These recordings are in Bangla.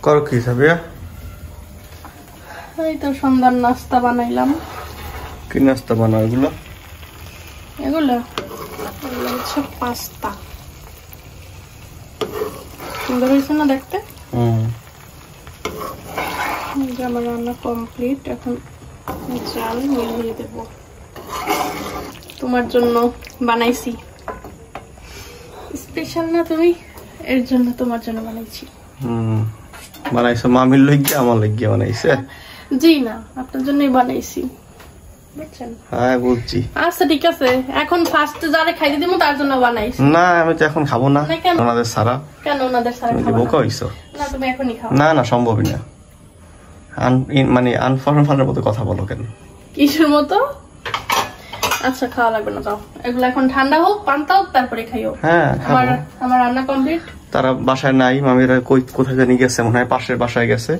করো কি সাবিয়া? এই তো সন্ধ্যার নাস্তা বানাইলাম। কি নাস্তা বানাও এগুলো? এগুলো হচ্ছে পাস্তা। সুন্দর হয়েছে না দেখতে? আমার রান্না কমপ্লিট। এখন চাল মিলিয়ে দেব। তোমার জন্য বানাইছি, স্পেশাল না তুমি, এর জন্য তোমার জন্য বানাইছি। বানাইছো মামির লাগিয়ে আমার লাগিয়ে বানাইছে? জি না, আপনার জন্যই বানাইছি, বুঝছেন? হ্যাঁ বুঝছি। আচ্ছা ঠিক আছে, এখন ফার্স্ট যারে খাইতে দিব তার জন্য বানাইছি। না আমি তো এখন খাবো না। ওনাদের সারা কেন? ওনাদের সারা খাবো বোকা হইছো? না, তুমি এখনই খাও। না না, সম্ভবই না। মানে আনফরমালের মতো কথা বলো কেন? কিসের মতো? আচ্ছা খাওয়া লাগবে না, যাও। এগুলো এখন ঠান্ডা হোক, পান্তা হোক, তারপরে খাইও। হ্যাঁ আমার রান্না কমপ্লিট। তারা বাসায় নাই, মামিরা কোথায় জানি গেছে, মনে হয় পাশের বাসায় গেছে।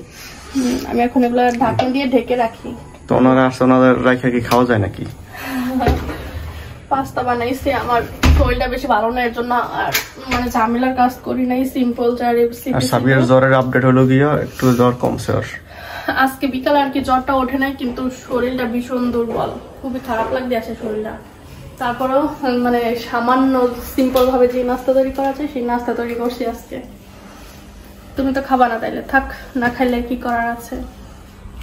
আমি এখন এগুলো ঢাকনা দিয়ে ঢেকে রাখি। তো ওনারা আসছে, ওনাদের রাইখা কি খাওয়া যায় নাকি? পাস্তা বানাইছি, আমার শরীরটা বেশি ভালো না, এর জন্য আর মানে ঝামেলার কাজ করি নাই, সিম্পল যা রেসিপি। আর সাবিয়ার জ্বরের আপডেট হলো গিয়া একটু জ্বর কমছে আর আজকে বিকালে আর কি জ্বরটা ওঠে নাই, কিন্তু শরীরটা ভীষণ দুর্বল, খুবই খারাপ লাগতে আছে শরীরটা। তারপরেও মানে সামান্য সিম্পল ভাবে যে নাস্তা তৈরি করা যায় সেই নাস্তা তৈরি করছি আজকে। তুমি তো খাবা না, তাইলে থাক, না খাইলে কি করার আছে,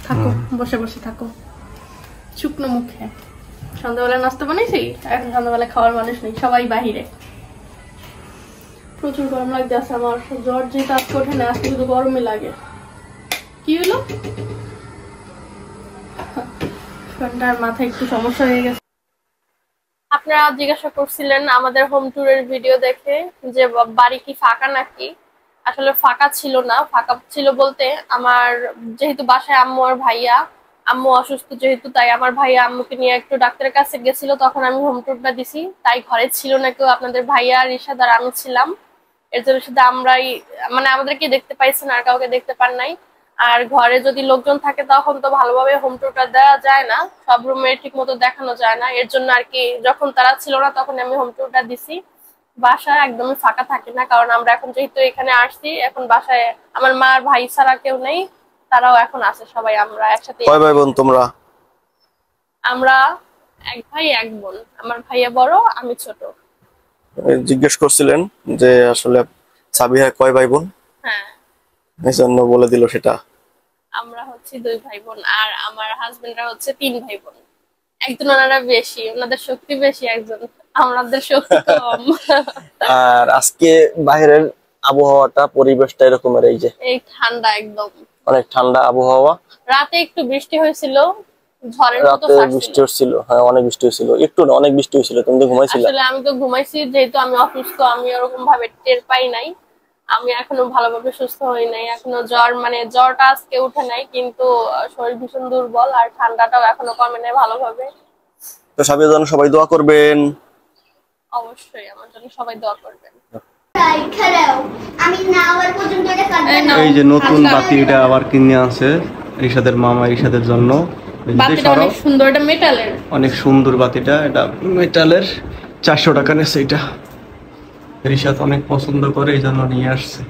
থাকো বসে বসে থাকো শুকনো মুখে। সন্ধ্যাবেলা নাস্তা বানাইছি, এখন সন্ধ্যাবেলা খাওয়ার মানুষ নেই, সবাই বাহিরে। প্রচুর গরম লাগতে আছে আমার, জ্বর যেটা আজকে ওঠে না, আজকে শুধু গরমই লাগে। কি হলো? ঠান্ডার মাথায় একটু সমস্যা হয়ে গেছে। আপনারা জিজ্ঞাসা করছিলেন আমাদের হোম ট্যুরের ভিডিও দেখে যে বাড়ি কি ফাঁকা নাকি। আসলে ফাঁকা ছিল না, ফাঁকা ছিল বলতে আমার যেহেতু বাসায় আম্মু আর ভাইয়া, আম্মু অসুস্থ যেহেতু, তাই আমার ভাইয়া আম্মুকে নিয়ে একটু ডাক্তারের কাছে গেছিল, তখন আমি হোম ট্যুরটা দিছি। তাই ঘরে ছিল না কেউ, আপনাদের ভাইয়া রিশাদ আর আমি ছিলাম। এর জন্য শুধু আমরাই, মানে আমাদেরকে দেখতে পাইছেন, আর কাউকে দেখতে পান নাই। আর ঘরে যদি লোকজন থাকে তখন তো ভালোভাবে হোম ট্যুরটা দেওয়া যায় না, সব রুমে ঠিক মতো দেখানো যায় না। এর জন্য আর কি যখন তারা ছিল না তখন আমি হোম ট্যুরটা দিছি। বাসা একদমই ফাঁকা থাকে না, কারণ আমরা এখন যেহেতু এখানে আসছি, এখন বাসায় আমার মা আর ভাই ছাড়া কেউ নেই, তারাও এখন আছে, সবাই আমরা একসাথে। কয় ভাই বোন তোমরা? আমরা এক ভাই এক বোন, আমার ভাইয়া বড়, আমি ছোট। জিজ্ঞেস করছিলেন যে আসলে সাবিহা কয় ভাই বোন? হ্যাঁ, এজন্য বলে দিল সেটা। আমরা হচ্ছে 2 ভাই বোন, আর আমার হাজবেন্ডরা হচ্ছে 3 ভাই বোন। একজন ওনারা বেশি, ওনাদের শক্তি বেশি, একজন আমাদের শক্তি কম। আর আজকে বাইরের আবহাওয়াটা, পরিবেশটা এরকমের, এই ঠান্ডা, একদম অনেক ঠান্ডা আবহাওয়া। রাতে একটু বৃষ্টি হয়েছিল, ঝড়ের মতো বৃষ্টি হচ্ছিল। হ্যাঁ অনেক বৃষ্টি হয়েছিল, একটু না অনেক বৃষ্টি হয়েছিল। তুমি তো ঘুমাইছিলে? আসলে আমি তো ঘুমাইছি, যেহেতু আমি অসুস্থ, আমি ওরকম ভাবে টের পাই নাই। আমি এখনো ভালোভাবে সুস্থ হই নাই, এখনো জ্বর, মানে জ্বরটা আজকে উঠে নাই, কিন্তু শরীর ভীষণ দুর্বল, আর ঠান্ডাটাও এখনো কমে নাই ভালোভাবে। তো সাবিয়ার জন্য সবাই দোয়া করবেন। অবশ্যই আমার জন্য সবাই দোয়া করবেন। এই যে নতুন বাতি, এটা আবার কিনে আনছে রিশাদের মামা রিশাদের জন্য। বাতিটা অনেক সুন্দর, এটা মেটালের, অনেক সুন্দর বাতিটা, এটা মেটালের। 400 টাকা নেছে এটা। রিশাদ অনেক পছন্দ করে, এই জন্য নিয়ে আসছে।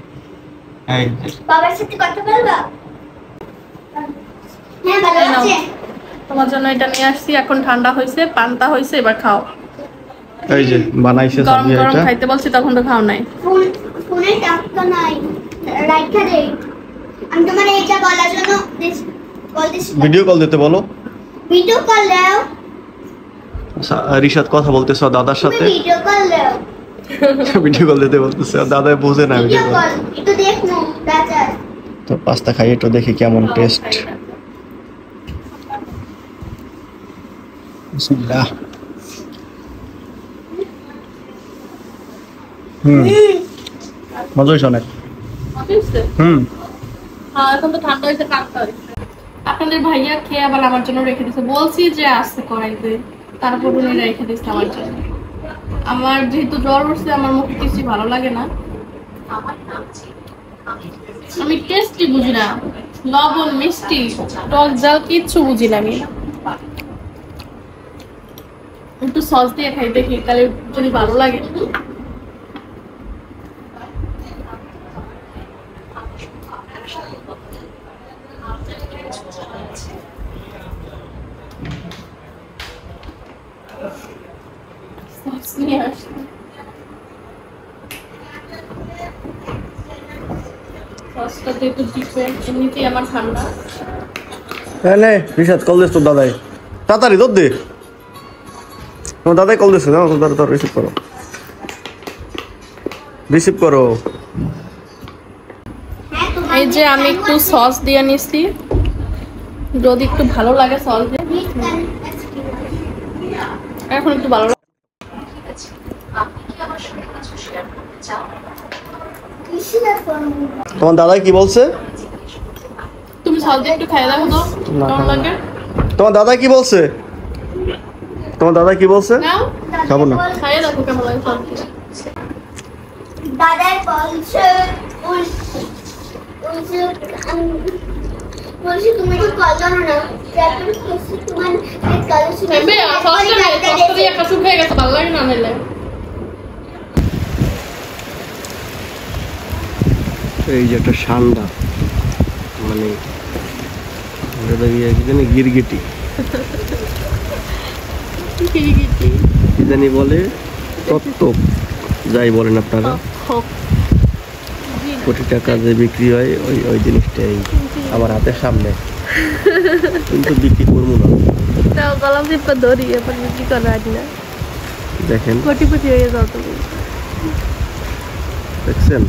এই যে বাবার সাথে কথা বলবা? হ্যাঁ ভালো আছে। তোমার জন্য এটা নিয়ে আসছি, এখন ঠান্ডা হইছে, পান্তা হইছে, এবার খাও। এই যে বানাইছে গরম সাবিয়া, গরম এটা খাইতে বলছি তখন তো খাও নাই। ফোনে টাকা নাই, রাইখা দে। আমি তোমার এটা বলার জন্য কল দিছি। ভিডিও কল দিতে বলো। ভিডিও কল দাও। রিশাদ কথা বলতেছ দাদার সাথে। ভিডিও কল দাও। ভিডিও কল দিতে বলতেছে, দাদা বোঝে না ভিডিও কল। একটু দেখো দাদা। তো পাস্তা খাই, একটু দেখি কেমন টেস্ট। বিসমিল্লাহ। মজা হইছে অনেক। এখন তো ঠান্ডা হয়েছে, পান্তা হয়েছে। আপনাদের ভাইয়া খেয়ে আবার আমার জন্য রেখে দিচ্ছে, বলছি যে আসতে করাইতে, তারপর উনি রেখে দিচ্ছে আমার জন্য। আমার যেহেতু জ্বর উঠছে, আমার মুখে কিছু ভালো লাগে না, আমি টেস্টই বুঝি না, লবণ মিষ্টি টক ঝাল কিচ্ছু বুঝি না আমি। একটু সস দিয়ে খাই, দেখি তাহলে যদি ভালো লাগে। এমনিতেই আমার ঠান্ডা। রিশাদ কল দিস তোর দাদাই, তাড়াতাড়ি দৌড় দে। তোমার দাদাই কল দিচ্ছে না, তোর রিসিভ করো, রিসিভ করো। এই যে আমি একটু সস দিয়ে নিচ্ছি, যদি একটু ভালো লাগে সস দিয়ে, এখন একটু ভালো লাগে। তোমার দাদাই কি বলছে? তুমি সস দিয়ে একটু খাই দেখো তো কেমন লাগে। তোমার দাদা কি বলছে? তোমার দাদা কি বলছে? নাও খাবো না, খাই দেখো কেমন লাগে সস দিয়ে। দাদাই বলছে বলছি তুমি তো কল করো না, তারপরে বলছি তোমার কল শুনে এমবে সসটা দিয়ে একটা শুকিয়ে গেছে, ভালো লাগে না নিলে। এই যে একটা ঠান্ডা, মানে গিরগিটি কি জানি বলে, তত্ত্ব যাই বলেন আপনারা, কোটি টাকা যে বিক্রি হয় ওই জিনিসটাই আমার হাতের সামনে, কিন্তু বিক্রি করবো না। গলাম চিপা ধরি এবার বিক্রি করা আজ না, দেখেন কোটিপতি হয়ে যাও তুমি। দেখছেন,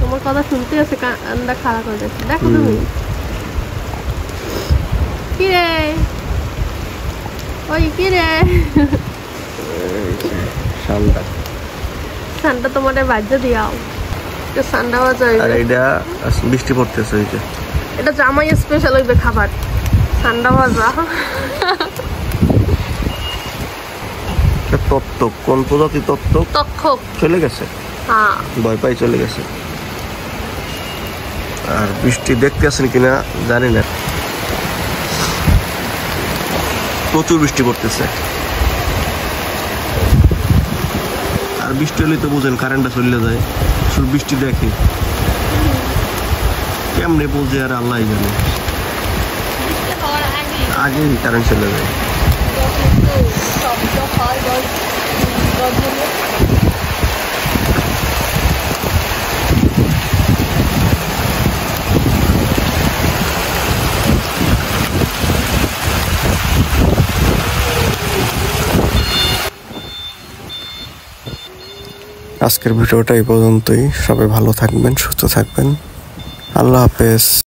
তোমার কথা শুনতে আছে কানটা খারাপ হয়ে যাচ্ছে। দেখো তুমি কি রে, ওই কি রে ঠান্ডা ঠান্ডা তোমার বাজ্য দিয়াও, ঠান্ডা বাজায়। আর এটা বৃষ্টি পড়তেছে, ওই যে এটা জামাই স্পেশাল হইবে খাবার, ঠান্ডা ভাজা। তত্ত্ব, কোন প্রজাতি তত্ত্ব? তক্ষক চলে গেছে, হ্যাঁ ভয় পাই চলে গেছে। আর বৃষ্টি দেখতে আসেন কিনা জানি না, প্রচুর বৃষ্টি পড়তেছে। আর বৃষ্টি হলে তো বুঝেন কারেন্টটা চলে যায়, শুধু বৃষ্টি দেখে কেমনে বোঝে আর আল্লাহ জানে, আগেই কারেন্ট চলে যায়। আজকের ভিডিওটা এই পর্যন্তই। সবাই ভালো থাকবেন, সুস্থ থাকবেন। আল্লাহ হাফেজ।